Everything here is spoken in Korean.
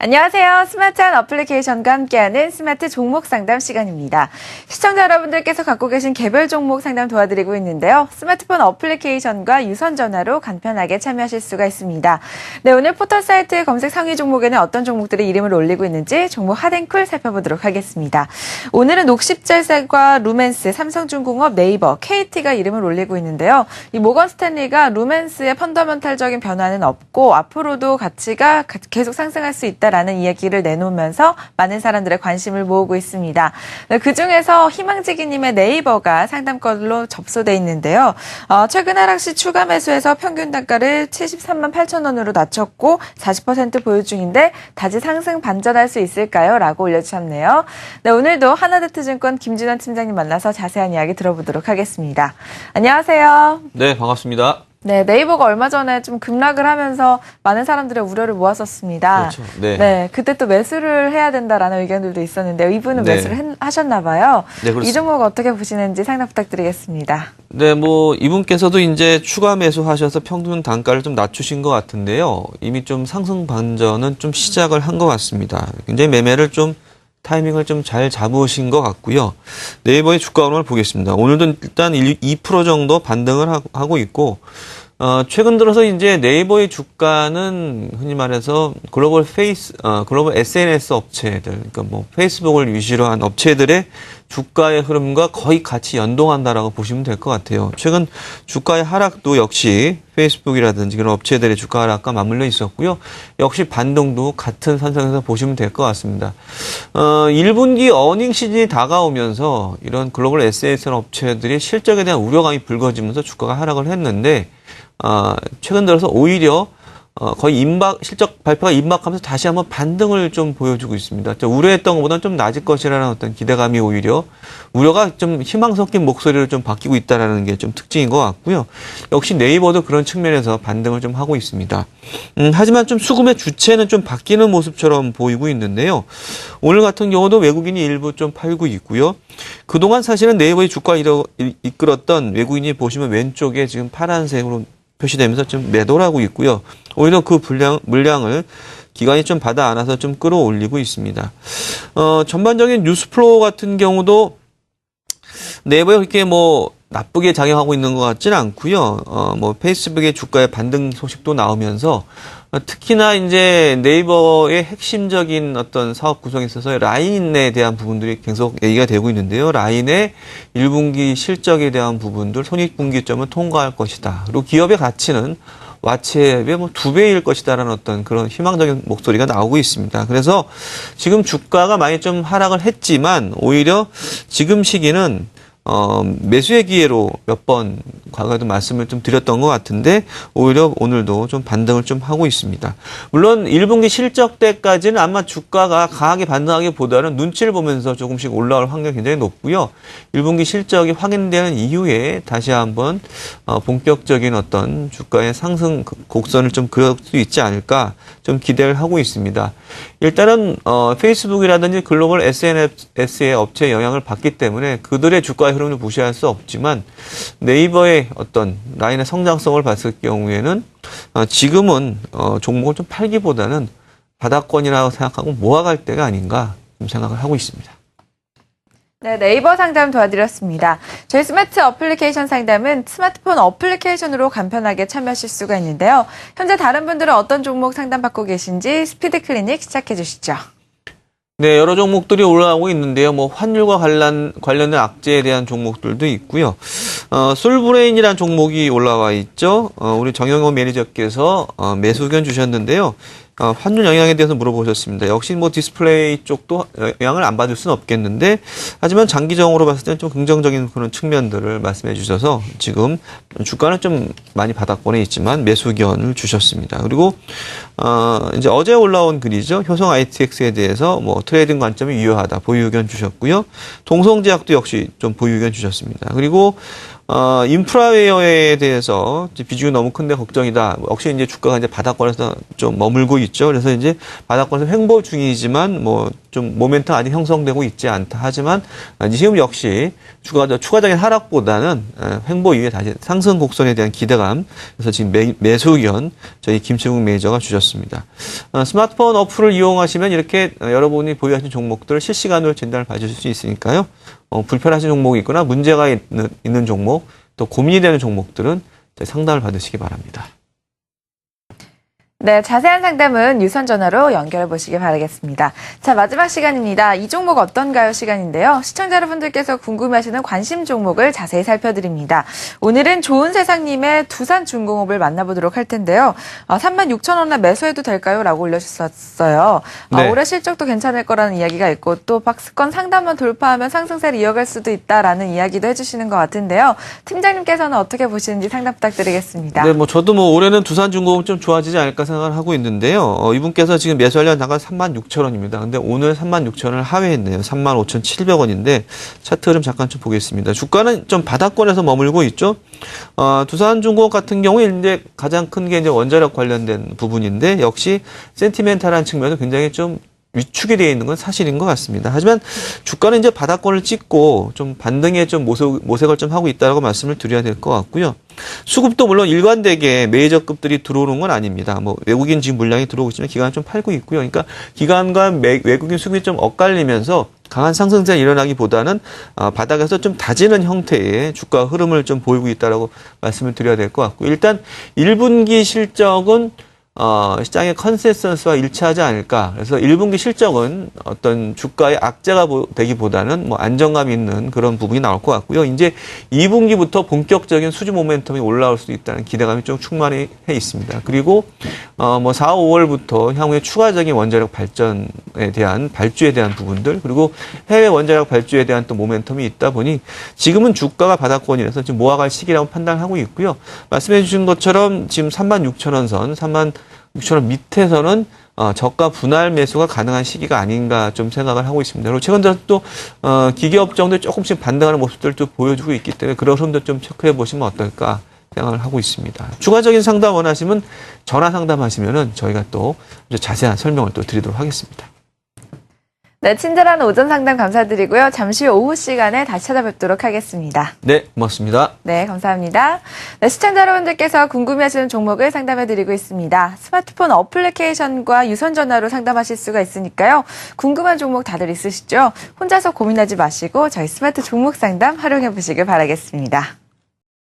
안녕하세요. 스마트한 어플리케이션과 함께하는 스마트 종목 상담 시간입니다. 시청자 여러분들께서 갖고 계신 개별 종목 상담 도와드리고 있는데요. 스마트폰 어플리케이션과 유선 전화로 간편하게 참여하실 수가 있습니다. 네, 오늘 포털 사이트 검색 상위 종목에는 어떤 종목들이 이름을 올리고 있는지 종목 핫앤쿨 살펴보도록 하겠습니다. 오늘은 녹십자셀과 루멘스, 삼성중공업, 네이버, KT가 이름을 올리고 있는데요. 이 모건 스탠리가 루멘스의 펀더멘탈적인 변화는 없고 앞으로도 가치가 계속 상승할 수 있다라는 이야기를 내놓으면서 많은 사람들의 관심을 모으고 있습니다. 그중에서 희망지기님의 네이버가 상담권으로 접수돼 있는데요. 최근 하락시 추가 매수해서 평균 단가를 73만 8천 원으로 낮췄고 40% 보유 중인데 다시 상승 반전할 수 있을까요? 라고 올려주셨네요. 네, 오늘도 하나대투증권 김진원 팀장님 만나서 자세한 이야기 들어보도록 하겠습니다. 안녕하세요. 네, 반갑습니다. 네, 네이버가 얼마 전에 좀 급락을 하면서 많은 사람들의 우려를 모았었습니다. 그렇죠. 네. 네, 그때 또 매수를 해야 된다라는 의견들도 있었는데요. 이분은 네. 매수를 하셨나 봐요. 네, 그렇습니다. 이 종목 어떻게 보시는지 상담 부탁드리겠습니다. 네, 이분께서도 이제 추가 매수하셔서 평균 단가를 좀 낮추신 것 같은데요. 이미 좀 상승 반전은 좀 시작을 한 것 같습니다. 굉장히 매매를 좀 타이밍을 좀 잘 잡으신 것 같고요. 네이버의 주가 흐름을 보겠습니다. 오늘도 일단 2% 정도 반등을 하고 있고, 최근 들어서 이제 네이버의 주가는 흔히 말해서 글로벌 SNS 업체들, 그러니까 뭐 페이스북을 위시로 한 업체들의 주가의 흐름과 거의 같이 연동한다라고 보시면 될 것 같아요. 최근 주가의 하락도 역시 페이스북이라든지 그런 업체들의 주가 하락과 맞물려 있었고요. 역시 반등도 같은 선상에서 보시면 될 것 같습니다. 1분기 어닝 시즌이 다가오면서 이런 글로벌 SNS 업체들의 실적에 대한 우려감이 불거지면서 주가가 하락을 했는데, 최근 들어서 오히려 거의 실적 발표가 임박하면서 다시 한번 반등을 좀 보여주고 있습니다. 우려했던 것보다는 좀 낮을 것이라는 어떤 기대감이 오히려 우려가 좀 희망 섞인 목소리로 좀 바뀌고 있다라는 게 좀 특징인 것 같고요. 역시 네이버도 그런 측면에서 반등을 좀 하고 있습니다. 하지만 좀 수급의 주체는 좀 바뀌는 모습처럼 보이고 있는데요. 오늘 같은 경우도 외국인이 일부 좀 팔고 있고요. 그동안 사실은 네이버의 주가를 이끌었던 외국인이 보시면 왼쪽에 지금 파란색으로 표시되면서 좀 매도를 하고 있고요. 오히려 그 물량을 기관이 좀 받아 안아서 좀 끌어올리고 있습니다. 전반적인 뉴스 플로우 같은 경우도 네이버에 그렇게 나쁘게 작용하고 있는 것 같지는 않고요. 페이스북의 주가의 반등 소식도 나오면서 특히나 이제 네이버의 핵심적인 어떤 사업 구성에 있어서 라인에 대한 부분들이 계속 얘기가 되고 있는데요. 라인의 1분기 실적에 대한 부분들, 손익분기점을 통과할 것이다. 그리고 기업의 가치는 와치의 2배일 것이다라는 어떤 그런 희망적인 목소리가 나오고 있습니다. 그래서 지금 주가가 많이 좀 하락을 했지만 오히려 지금 시기는 매수의 기회로 몇 번 과거에도 말씀을 좀 드렸던 것 같은데 오히려 오늘도 좀 반등을 좀 하고 있습니다. 물론 1분기 실적 때까지는 아마 주가가 강하게 반등하기보다는 눈치를 보면서 조금씩 올라올 확률이 굉장히 높고요. 1분기 실적이 확인되는 이후에 다시 한번 본격적인 어떤 주가의 상승 곡선을 좀 그릴 수 있지 않을까 좀 기대를 하고 있습니다. 일단은 페이스북이라든지 글로벌 SNS의 업체의 영향을 받기 때문에 그들의 주가의 흐름을 무시할 수 없지만 네이버의 어떤 라인의 성장성을 봤을 경우에는 지금은 종목을 좀 팔기보다는 바닥권이라고 생각하고 모아갈 때가 아닌가 좀 생각을 하고 있습니다. 네, 네이버 상담 도와드렸습니다. 저희 스마트 어플리케이션 상담은 스마트폰 어플리케이션으로 간편하게 참여하실 수가 있는데요. 현재 다른 분들은 어떤 종목 상담받고 계신지 스피드 클리닉 시작해 주시죠. 네, 여러 종목들이 올라오고 있는데요. 환율과 관련된 악재에 대한 종목들도 있고요. 솔브레인이라는 종목이 올라와 있죠. 우리 정영호 매니저께서 매수 의견 주셨는데요. 환율 영향에 대해서 물어보셨습니다. 역시 디스플레이 쪽도 영향을 안 받을 수는 없겠는데, 하지만 장기적으로 봤을 때는 좀 긍정적인 그런 측면들을 말씀해 주셔서 지금 주가는 좀 많이 바닥권에 있지만 매수 의견을 주셨습니다. 그리고 이제 어제 올라온 글이죠. 효성 ITX에 대해서 트레이딩 관점이 유효하다 보유 의견 주셨고요. 동성제약도 역시 좀 보유 의견 주셨습니다. 그리고 인프라웨어에 대해서 이제 비중이 너무 큰데 걱정이다. 역시 이제 주가가 이제 바닥권에서 좀 머물고 있죠. 그래서 이제 바닥권에서 횡보 중이지만 뭐 좀 모멘텀 아직 형성되고 있지 않다. 하지만 지금 역시 주가가 추가적인 하락보다는 횡보 이후에 다시 상승 곡선에 대한 기대감. 그래서 지금 매수 의견 저희 김치국 매니저가 주셨습니다. 스마트폰 어플을 이용하시면 이렇게 여러분이 보유하신 종목들 실시간으로 진단을 봐주실 수 있으니까요. 불편하신 종목이 있거나 문제가 있는 종목, 또 고민이 되는 종목들은 상담을 받으시기 바랍니다. 네, 자세한 상담은 유선 전화로 연결해 보시기 바라겠습니다. 자, 마지막 시간입니다. 이 종목 어떤가요? 시간인데요. 시청자 여러분들께서 궁금해하시는 관심 종목을 자세히 살펴드립니다. 오늘은 좋은 세상님의 두산중공업을 만나보도록 할 텐데요. 36,000원에 매수해도 될까요? 라고 올려주셨어요. 네. 올해 실적도 괜찮을 거라는 이야기가 있고 또 박스권 상단만 돌파하면 상승세를 이어갈 수도 있다라는 이야기도 해주시는 것 같은데요. 팀장님께서는 어떻게 보시는지 상담 부탁드리겠습니다. 네, 저도 올해는 두산중공업 좀 좋아지지 않을까 생각을 하고 있는데요. 이분께서 지금 매수하려는 단가 36,000원입니다. 근데 오늘 36,000원을 하회했네요. 35,700원인데 차트 흐름 잠깐 좀 보겠습니다. 주가는 좀 바닥권에서 머물고 있죠. 두산중공업 같은 경우에 이제 가장 큰 게 이제 원자력 관련된 부분인데 역시 센티멘탈한 측면에서 굉장히 좀 위축이 되어 있는 건 사실인 것 같습니다. 하지만 주가는 이제 바닥권을 찍고 좀 반등에 좀 모색을 좀 하고 있다라고 말씀을 드려야 될 것 같고요. 수급도 물론 일관되게 메이저급들이 들어오는 건 아닙니다. 외국인 지금 물량이 들어오고 있지만 기관은 좀 팔고 있고요. 그러니까 기관과 외국인 수급이 좀 엇갈리면서 강한 상승세가 일어나기보다는 바닥에서 좀 다지는 형태의 주가 흐름을 좀 보이고 있다라고 말씀을 드려야 될 것 같고 일단 1분기 실적은 시장의 컨센서스와 일치하지 않을까. 그래서 1분기 실적은 어떤 주가의 악재가 되기보다는 안정감 있는 그런 부분이 나올 것 같고요. 이제 2분기부터 본격적인 수주 모멘텀이 올라올 수 있다는 기대감이 좀 충만히 해 있습니다. 그리고 4, 5월부터 향후에 추가적인 원자력 발전에 대한 발주에 대한 부분들 그리고 해외 원자력 발주에 대한 또 모멘텀이 있다 보니 지금은 주가가 바닥권이라서 지금 모아갈 시기라고 판단하고 있고요. 말씀해 주신 것처럼 지금 36,000원 선, 36,000원 밑에서는 저가 분할 매수가 가능한 시기가 아닌가 좀 생각을 하고 있습니다. 그리고 최근 들어 또 기계업종들 조금씩 반등하는 모습들도 보여주고 있기 때문에 그런 흐름도 좀 체크해 보시면 어떨까 생각을 하고 있습니다. 추가적인 상담 원하시면 전화 상담하시면은 저희가 또 자세한 설명을 또 드리도록 하겠습니다. 네, 친절한 오전 상담 감사드리고요. 잠시 후 오후 시간에 다시 찾아뵙도록 하겠습니다. 네, 고맙습니다. 네, 감사합니다. 네, 시청자 여러분들께서 궁금해하시는 종목을 상담해드리고 있습니다. 스마트폰 어플리케이션과 유선 전화로 상담하실 수가 있으니까요. 궁금한 종목 다들 있으시죠? 혼자서 고민하지 마시고 저희 스마트 종목 상담 활용해 보시길 바라겠습니다.